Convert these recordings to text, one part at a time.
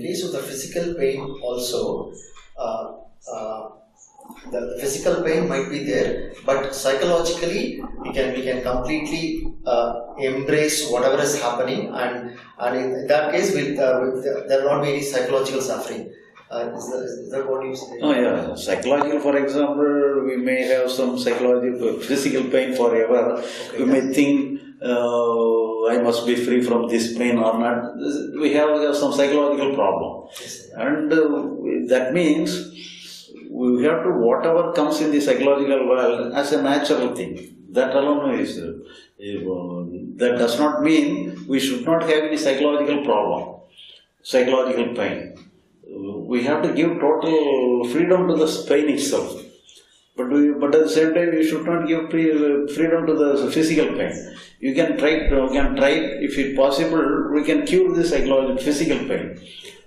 case of the physical pain also, the physical pain might be there, but psychologically we can completely embrace whatever is happening, and in that case there will not be any psychological suffering. Is that what you say? Oh yeah, psychological, for example, we may have some psychological, physical pain forever. Okay, we may think I must be free from this pain or not. We have some psychological problem, yes, and that means we have to, whatever comes in the psychological world as a natural thing. That alone is, that does not mean we should not have any psychological problem, psychological pain. We have to give total freedom to the pain itself. But at the same time, we should not give freedom to the physical pain. You can try, if it's possible, we can cure the physical pain.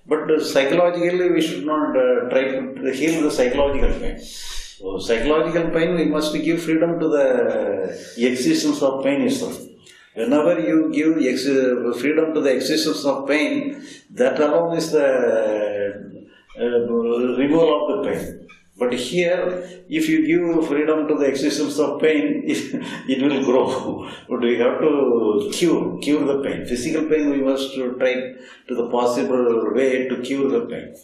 But psychologically, we should not try to heal the psychological pain. So, psychological pain, we must give freedom to the existence of pain itself. Whenever you give freedom to the existence of pain, that alone is the removal of the pain. But here, if you give freedom to the existence of pain, it will grow. But we have to cure the pain. Physical pain, we must try to the possible way to cure the pain.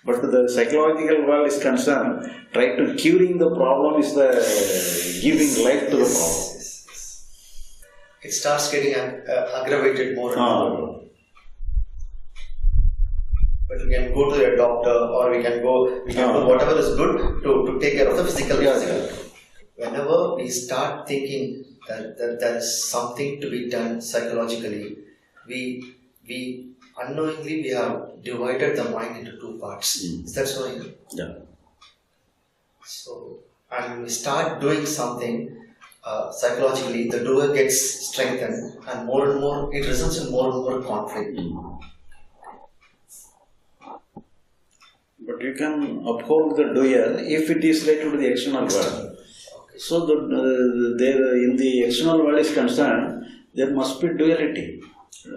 But the psychological world is concerned, try to curing the problem is the giving life to the problem. It starts getting aggravated more and more. But we can go to a doctor, or we can do whatever is good to take care of the physical. Whenever we start thinking that there is something to be done psychologically, we unknowingly we have divided the mind into two parts. Is that so? Yeah. So, and when we start doing something psychologically, the doer gets strengthened, and more it results in more and more conflict. But you can uphold the doer if it is related to the external world. Okay. So, in the external world is concerned, there must be duality.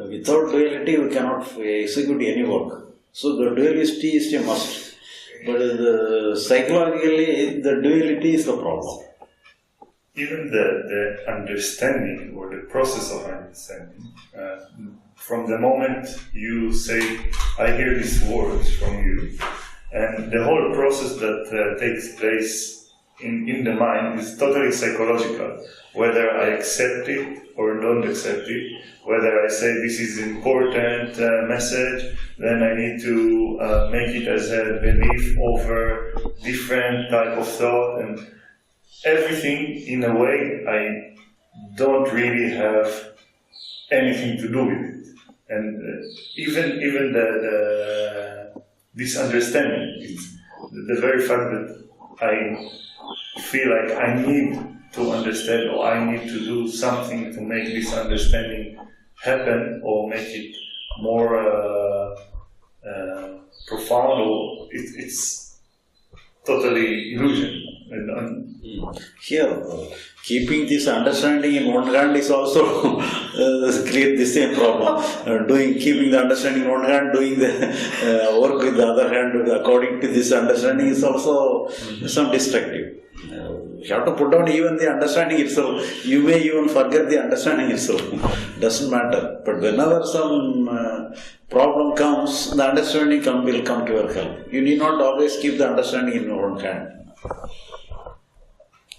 Without duality, we cannot execute any work. So, the duality is a must. But psychologically, the duality is the problem. Even the understanding or the process of understanding, from the moment you say, I hear these words from you, and the whole process that takes place in the mind is totally psychological. Whether I accept it or don't accept it, whether I say this is an important message, then I need to make it as a belief over different type of thought, and everything in a way I don't really have anything to do with it. And even this understanding, is the very fact that I feel like I need to understand, or I need to do something to make this understanding happen, or make it more profound, or it's totally illusion. Here, keeping this understanding in one hand is also create the same problem. Keeping the understanding in one hand, doing the work with the other hand according to this understanding is also some destructive. You have to put down even the understanding itself. You may even forget the understanding itself. Doesn't matter. But whenever some problem comes, the understanding will come to your help. You need not always keep the understanding in your own hand.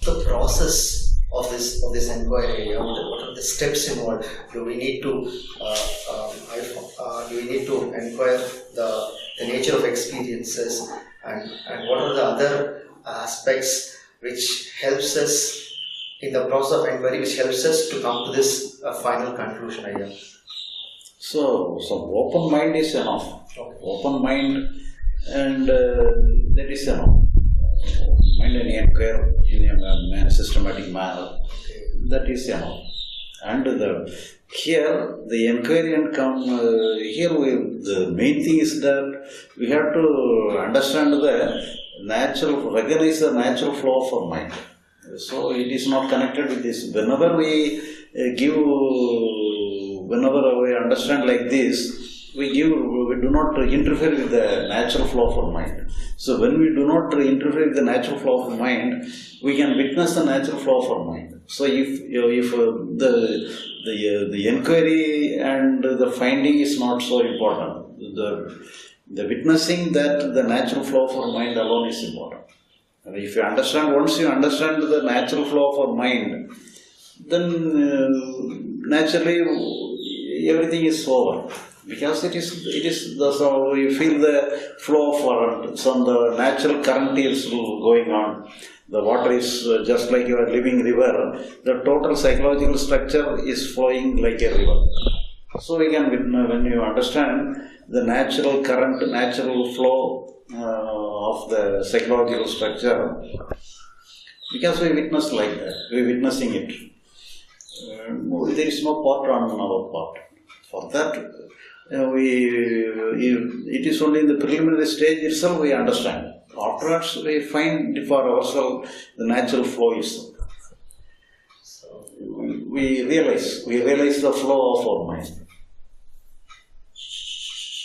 The process of this inquiry, what are the steps involved? Do we need to inquire the nature of experiences, and what are the other aspects which helps us in the process of inquiry, which helps us to come to this final conclusion idea? So open mind is enough. Okay. Open mind, and that is enough. Mind and inquire in a systematic manner. That is enough. And here the inquiry and come here. The main thing is that we have to understand recognize the natural flow of our mind. So it is not connected with this. Whenever we understand like this, we do not interfere with the natural flow of our mind. So when we do not interfere with the natural flow of our mind, we can witness the natural flow of our mind. So if the inquiry and the finding is not so important, the witnessing that the natural flow of our mind alone is important. And if you understand, once you understand the natural flow of our mind, then naturally everything is over. Because it is so you feel the flow of current, so the natural current is going on. The water is just like you are living river. The total psychological structure is flowing like a river. So we can, when you understand the natural current, natural flow of the psychological structure, because we witness like that, we are witnessing it. There is no part on our part. For that, it is only in the preliminary stage itself we understand. Afterwards, we find for ourselves the natural flow itself. So we realize the flow of our mind.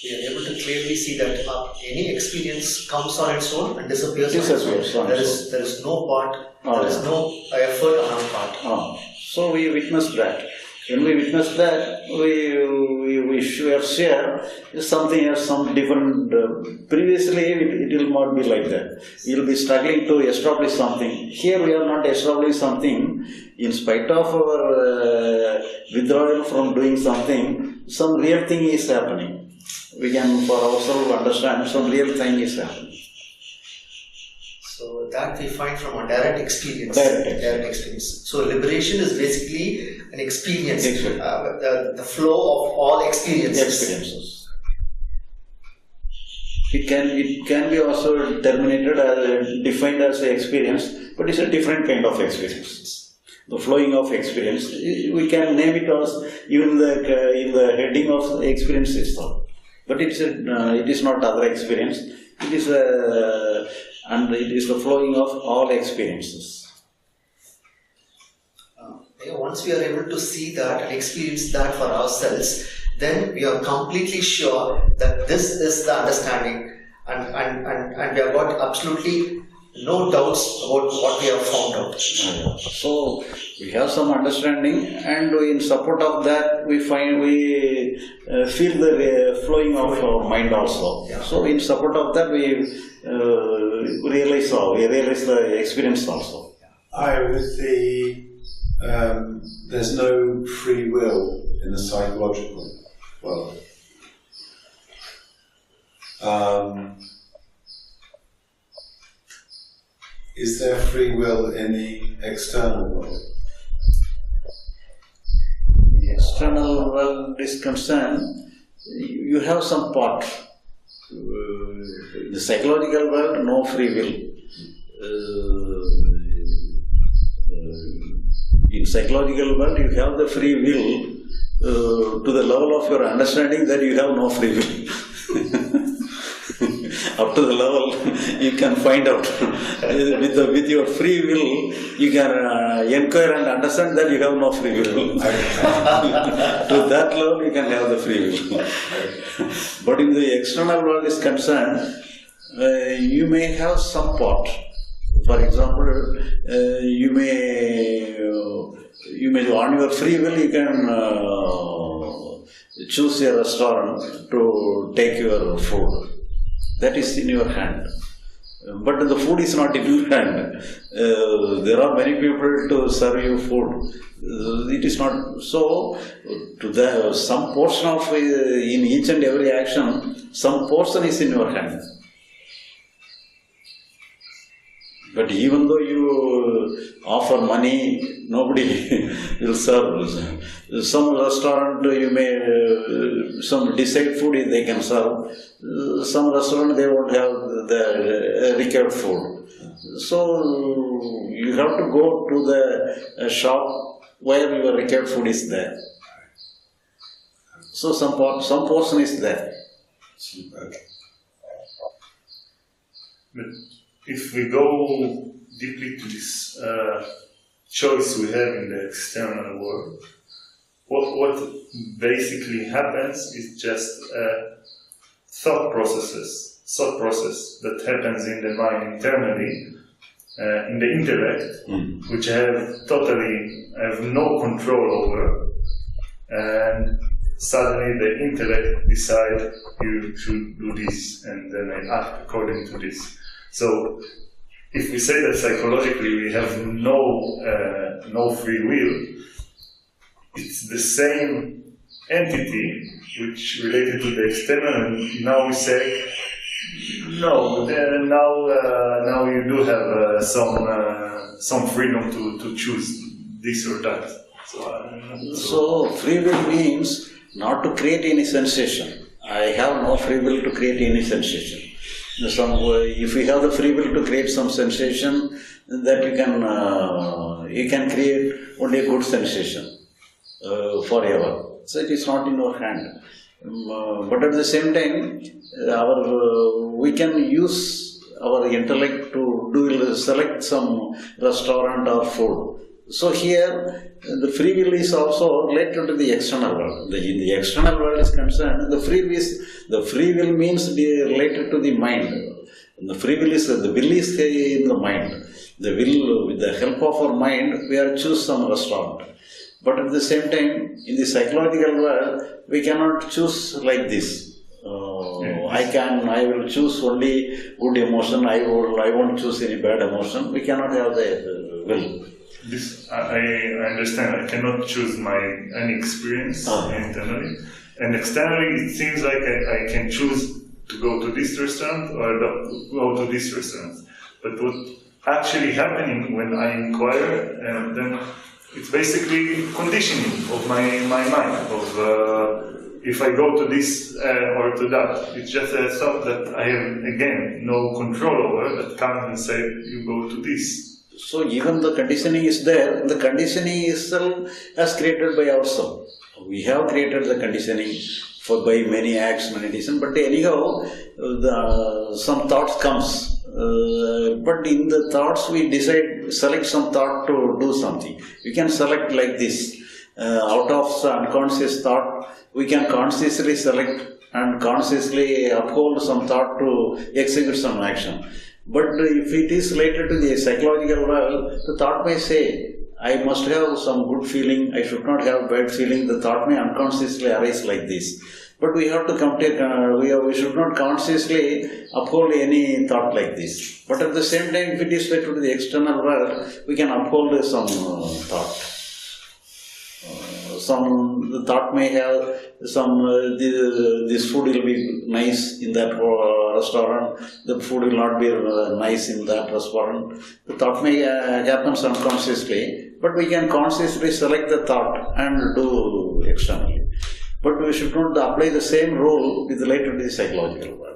We are able to clearly see that any experience comes on its own and disappears on its own. There is no part, there is no effort on our part. So we witness that. When we witness that, we share something else, some different. Previously, it will not be like that. We will be struggling to establish something. Here, we are not establishing something. In spite of our withdrawal from doing something, some real thing is happening. We can, for ourselves, understand some real thing is happening. So that we find from a direct experience. Direct experience. So liberation is basically an experience. The flow of all experiences. It can be also terminated as defined as an experience, but it's a different kind of experience. The flowing of experience, we can name it as even in the heading of the experience itself. But it is not other experience. It is and it is the flowing of all experiences. Once we are able to see that and experience that for ourselves, then we are completely sure that this is the understanding, and we have got absolutely no doubts about what we have found out. So we have some understanding, and in support of that, we feel the flowing of our mind also. Yeah. So in support of that, we realize the experience also. There's no free will in the psychological world. Is there free will in the external world? The external world is concerned, you have some part. In the psychological world, no free will. In psychological world, you have the free will to the level of your understanding that you have no free will. Up to the level you can find out. With your free will, you can inquire and understand that you have no free will. To that level, you can have the free will. But in the external world is concerned, you may have some part. For example, you may on your free will you can choose a restaurant to take your food. That is in your hand. But the food is not in your hand. There are many people to serve you food. It is not so. Some portion of in each and every action, some portion is in your hand. But even though you offer money, nobody will serve. Some restaurant you may, some decide food they can serve. Some restaurant they won't have the required food. So you have to go to the shop where your required food is there. So some portion is there. But if we go deeply to this choice we have in the external world, what basically happens is just thought process that happens in the mind internally, in the intellect, which I have no control over, and suddenly the intellect decides you should do this, and then I act according to this. So, if we say that psychologically we have no free will, it's the same entity which related to the external, and now we say, no, now you do have some freedom to choose this or that. So free will means not to create any sensation. I have no free will to create any sensation. If you have the free will to create some sensation, that you can create only a good sensation forever. So it is not in our hand. But at the same time, we can use our intellect to select some restaurant or food. So here, the free will is also related to the external world. In the external world is concerned, the free will means related to the mind. The will is in the mind. The will, with the help of our mind, we are choose some restaurant. But at the same time, in the psychological world, we cannot choose like this. I will choose only good emotion. I won't choose any bad emotion. We cannot have the will. This I understand. I cannot choose any experience internally, and externally it seems like I can choose to go to this restaurant or go to this restaurant. But what actually happening when I inquire, then it's basically conditioning of my mind of if I go to this or to that. It's just a thought that I have again no control over that comes and say you go to this. So even the conditioning is there, the conditioning itself as created by ourselves. We have created the conditioning by many acts, many decisions, but anyhow, some thoughts comes. But in the thoughts we select some thought to do something. We can select like this. Out of the unconscious thought, we can consciously select and consciously uphold some thought to execute some action. But if it is related to the psychological world, the thought may say, I must have some good feeling, I should not have bad feeling. The thought may unconsciously arise like this. But we have to we should not consciously uphold any thought like this. But at the same time, if it is related to the external world, we can uphold some thought. The thought may have this food will be nice in that restaurant, the food will not be nice in that restaurant. The thought may happen unconsciously, but we can consciously select the thought and do externally. But we should not apply the same rule with related to the psychological world.